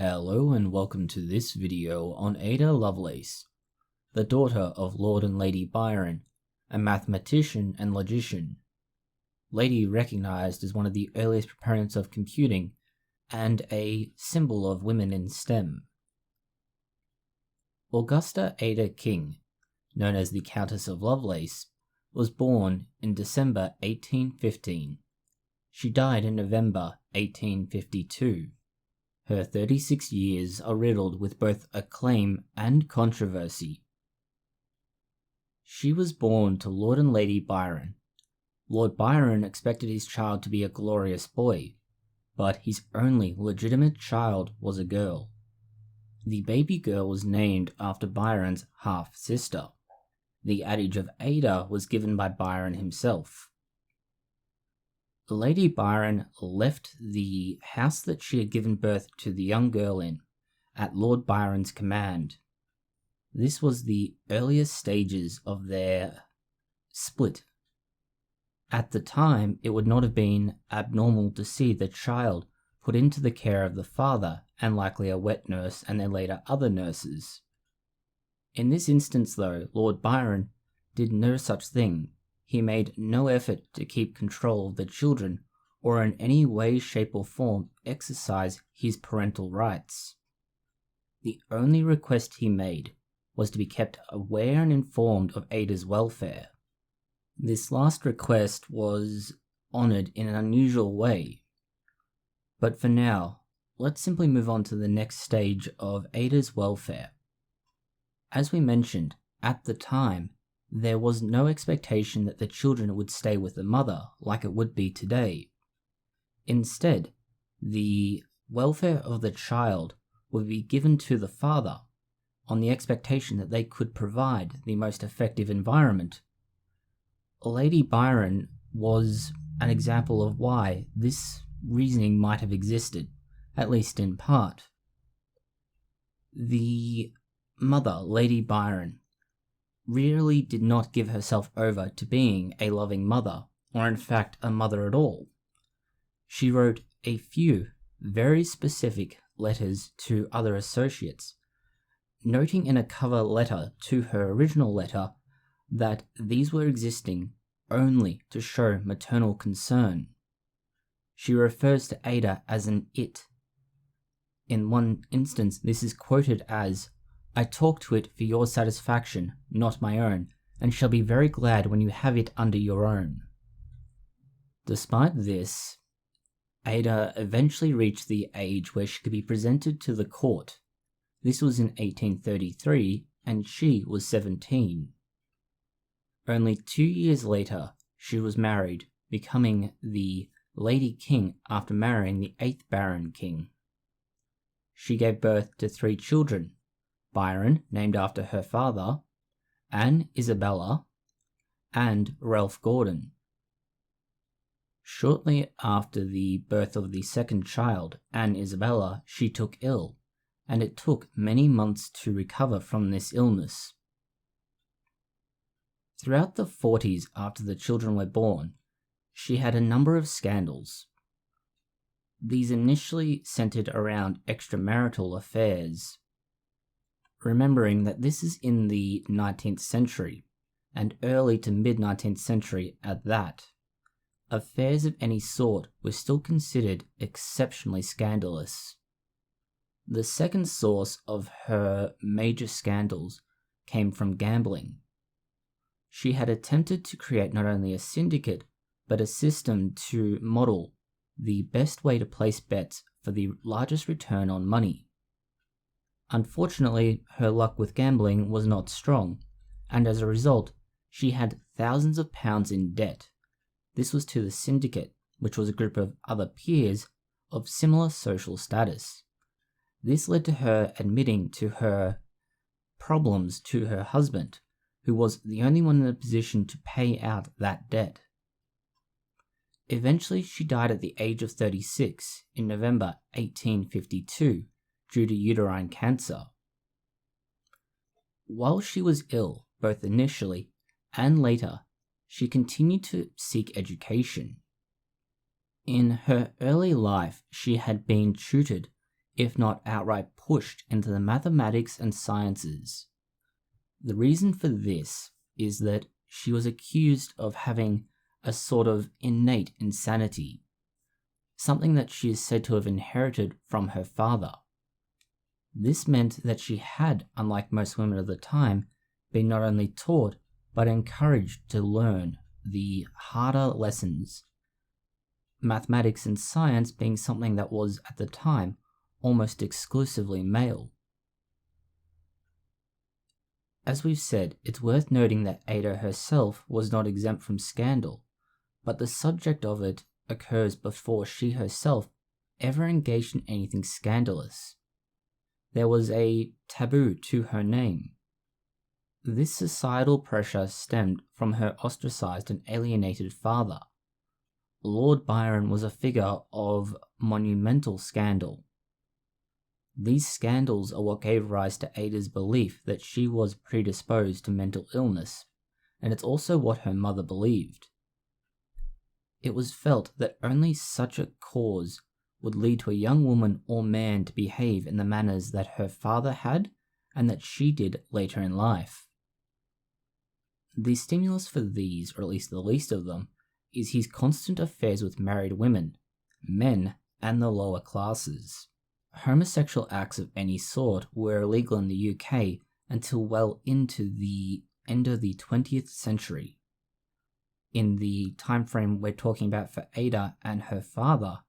Hello and welcome to this video on Ada Lovelace, the daughter of Lord and Lady Byron, a mathematician and logician. Lady recognized as one of the earliest proponents of computing and a symbol of women in STEM. Augusta Ada King, known as the Countess of Lovelace, was born in December 1815. She died in November 1852. Her 36 years are riddled with both acclaim and controversy. She was born to Lord and Lady Byron. Lord Byron expected his child to be a glorious boy, but his only legitimate child was a girl. The baby girl was named after Byron's half-sister. The adage of Ada was given by Byron himself. Lady Byron left the house that she had given birth to the young girl in, at Lord Byron's command. This was the earliest stages of their split. At the time, it would not have been abnormal to see the child put into the care of the father and likely a wet nurse and then later other nurses. In this instance though, Lord Byron did no such thing. He made no effort to keep control of the children or in any way, shape or form exercise his parental rights. The only request he made was to be kept aware and informed of Ada's welfare. This last request was honoured in an unusual way. But for now, let's simply move on to the next stage of Ada's welfare. As we mentioned, at the time, there was no expectation that the children would stay with the mother like it would be today. Instead, the welfare of the child would be given to the father on the expectation that they could provide the most effective environment. Lady Byron was an example of why this reasoning might have existed, at least in part. The mother, Lady Byron, really did not give herself over to being a loving mother, or in fact a mother at all. She wrote a few very specific letters to other associates, noting in a cover letter to her original letter that these were existing only to show maternal concern. She refers to Ada as an it. In one instance, this is quoted as, "I talk to it for your satisfaction, not my own, and shall be very glad when you have it under your own." Despite this, Ada eventually reached the age where she could be presented to the court. This was in 1833, and she was 17. Only 2 years later, she was married, becoming the Lady King after marrying the 8th Baron King. She gave birth to 3 children, Byron, named after her father, Anne Isabella, and Ralph Gordon. Shortly after the birth of the second child, Anne Isabella, she took ill, and it took many months to recover from this illness. Throughout the 40s after the children were born, she had a number of scandals. These initially centered around extramarital affairs. Remembering that this is in the 19th century, and early to mid-19th century at that, affairs of any sort were still considered exceptionally scandalous. The second source of her major scandals came from gambling. She had attempted to create not only a syndicate, but a system to model the best way to place bets for the largest return on money. Unfortunately, her luck with gambling was not strong, and as a result, she had thousands of pounds in debt. This was to the syndicate, which was a group of other peers of similar social status. This led to her admitting to her problems to her husband, who was the only one in a position to pay out that debt. Eventually, she died at the age of 36 in November 1852. Due to uterine cancer. While she was ill, both initially and later, she continued to seek education. In her early life, she had been tutored if not outright pushed into the mathematics and sciences. The reason for this is that she was accused of having a sort of innate insanity, something that she is said to have inherited from her father. This meant that she had, unlike most women of the time, been not only taught but encouraged to learn the harder lessons, mathematics and science being something that was, at the time, almost exclusively male. As we've said, it's worth noting that Ada herself was not exempt from scandal, but the subject of it occurs before she herself ever engaged in anything scandalous. There was a taboo to her name. This societal pressure stemmed from her ostracized and alienated father. Lord Byron was a figure of monumental scandal. These scandals are what gave rise to Ada's belief that she was predisposed to mental illness, and it's also what her mother believed. It was felt that only such a cause would lead to a young woman or man to behave in the manners that her father had and that she did later in life. The stimulus for these, or at least the least of them, is his constant affairs with married women, men, and the lower classes. Homosexual acts of any sort were illegal in the UK until well into the end of the 20th century. In the time frame we're talking about for Ada and her father,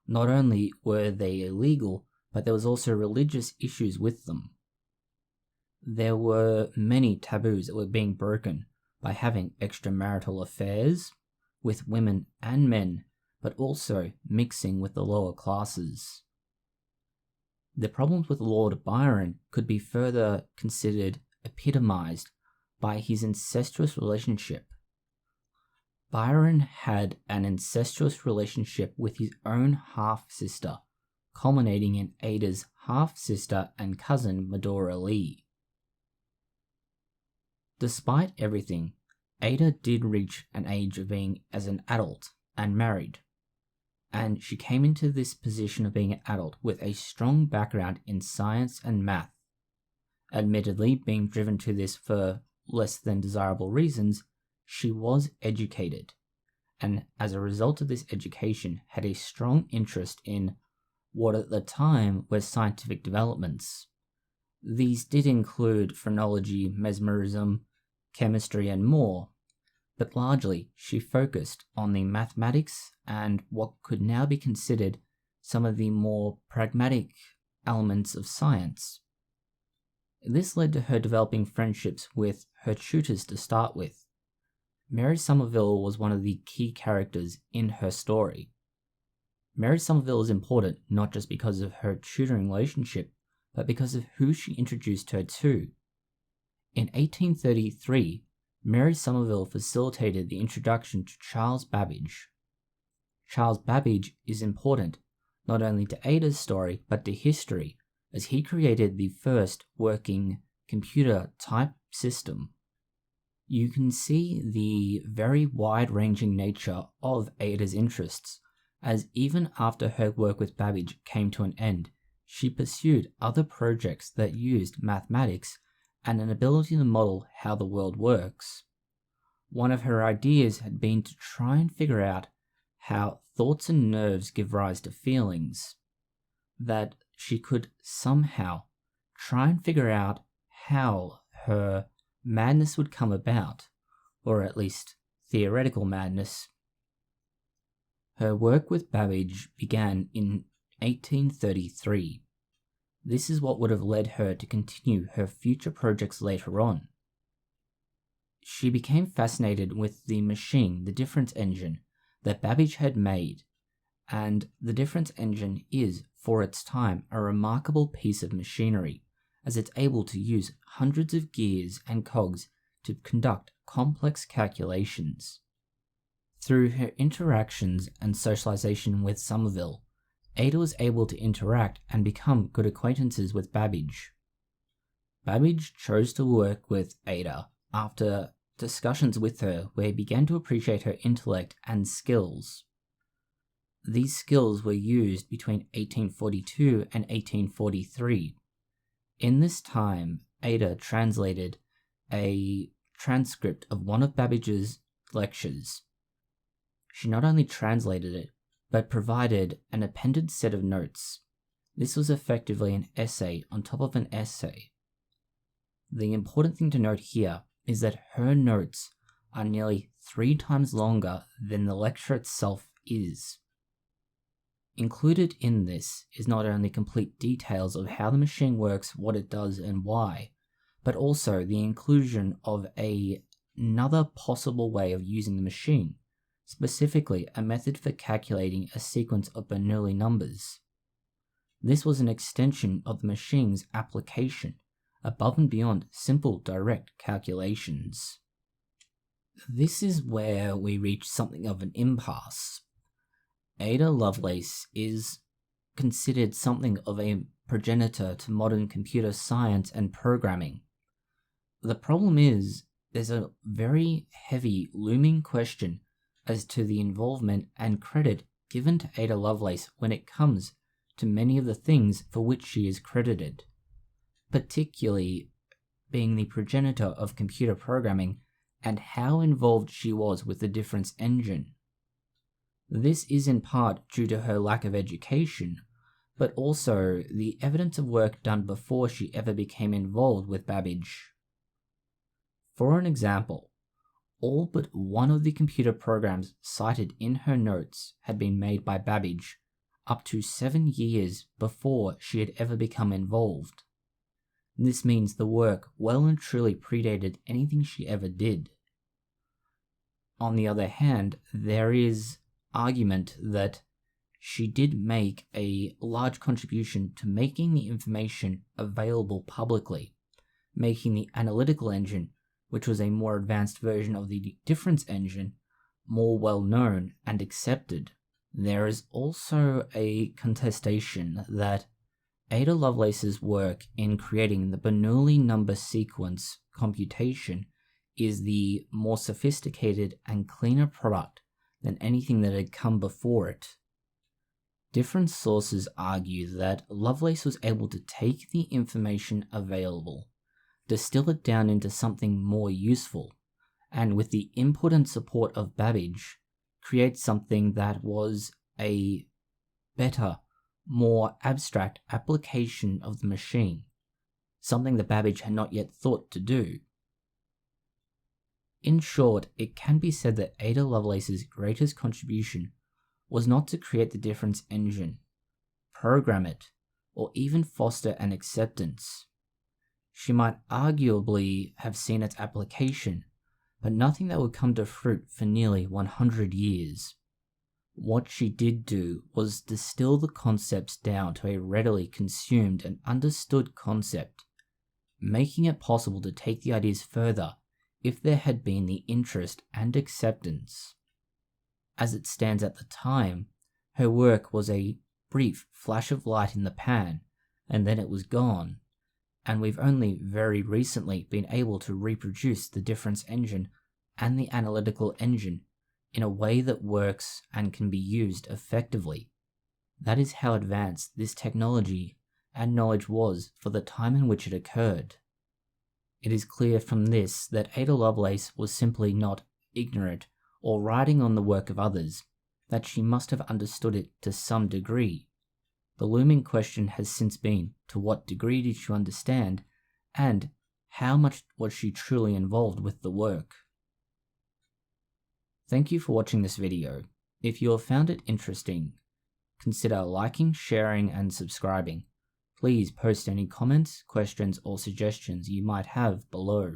not only were they illegal, but there was also religious issues with them. There were many taboos that were being broken by having extramarital affairs with women and men, but also mixing with the lower classes. The problems with Lord Byron could be further considered epitomized by his incestuous relationship. Byron had an incestuous relationship with his own half-sister, culminating in Ada's half-sister and cousin Medora Lee. Despite everything, Ada did reach an age of being as an adult and married, and she came into this position of being an adult with a strong background in science and math. Admittedly, being driven to this for less than desirable reasons, she was educated, and as a result of this education had a strong interest in what at the time were scientific developments. These did include phrenology, mesmerism, chemistry, and more, but largely she focused on the mathematics and what could now be considered some of the more pragmatic elements of science. This led to her developing friendships with her tutors to start with. Mary Somerville was one of the key characters in her story. Mary Somerville is important not just because of her tutoring relationship, but because of who she introduced her to. In 1833, Mary Somerville facilitated the introduction to Charles Babbage. Charles Babbage is important not only to Ada's story, but to history, as he created the first working computer-type system. You can see the very wide-ranging nature of Ada's interests, as even after her work with Babbage came to an end, she pursued other projects that used mathematics and an ability to model how the world works. One of her ideas had been to try and figure out how thoughts and nerves give rise to feelings, that she could somehow try and figure out how her madness would come about, or at least theoretical madness. Her work with Babbage began in 1833. This is what would have led her to continue her future projects later on. She became fascinated with the machine, the difference engine, that Babbage had made, and the difference engine is, for its time, a remarkable piece of machinery, as it's able to use hundreds of gears and cogs to conduct complex calculations. Through her interactions and socialization with Somerville, Ada was able to interact and become good acquaintances with Babbage. Babbage chose to work with Ada after discussions with her where he began to appreciate her intellect and skills. These skills were used between 1842 and 1843. In this time, Ada translated a transcript of one of Babbage's lectures. She not only translated it, but provided an appended set of notes. This was effectively an essay on top of an essay. The important thing to note here is that her notes are nearly 3 times longer than the lecture itself is. Included in this is not only complete details of how the machine works, what it does, and why, but also the inclusion of another possible way of using the machine, specifically a method for calculating a sequence of Bernoulli numbers. This was an extension of the machine's application, above and beyond simple direct calculations. This is where we reach something of an impasse. Ada Lovelace is considered something of a progenitor to modern computer science and programming. The problem is, there's a very heavy looming question as to the involvement and credit given to Ada Lovelace when it comes to many of the things for which she is credited, particularly being the progenitor of computer programming and how involved she was with the difference engine. This is in part due to her lack of education, but also the evidence of work done before she ever became involved with Babbage. For an example, all but one of the computer programs cited in her notes had been made by Babbage up to 7 years before she had ever become involved. This means the work well and truly predated anything she ever did. On the other hand, there is argument that she did make a large contribution to making the information available publicly, making the analytical engine, which was a more advanced version of the difference engine, more well known and accepted. There is also a contestation that Ada Lovelace's work in creating the Bernoulli number sequence computation is the more sophisticated and cleaner product than anything that had come before it. Different sources argue that Lovelace was able to take the information available, distill it down into something more useful, and with the input and support of Babbage, create something that was a better, more abstract application of the machine, something that Babbage had not yet thought to do. In short, it can be said that Ada Lovelace's greatest contribution was not to create the difference engine, program it, or even foster an acceptance. She might arguably have seen its application, but nothing that would come to fruit for nearly 100 years. What she did do was distill the concepts down to a readily consumed and understood concept, making it possible to take the ideas further if there had been the interest and acceptance. As it stands at the time, her work was a brief flash of light in the pan, and then it was gone, and we've only very recently been able to reproduce the difference engine and the analytical engine in a way that works and can be used effectively. That is how advanced this technology and knowledge was for the time in which it occurred. It is clear from this that Ada Lovelace was simply not ignorant or riding on the work of others, that she must have understood it to some degree. The looming question has since been, to what degree did she understand, and how much was she truly involved with the work? Thank you for watching this video. If you have found it interesting, consider liking, sharing, and subscribing. Please post any comments, questions, or suggestions you might have below.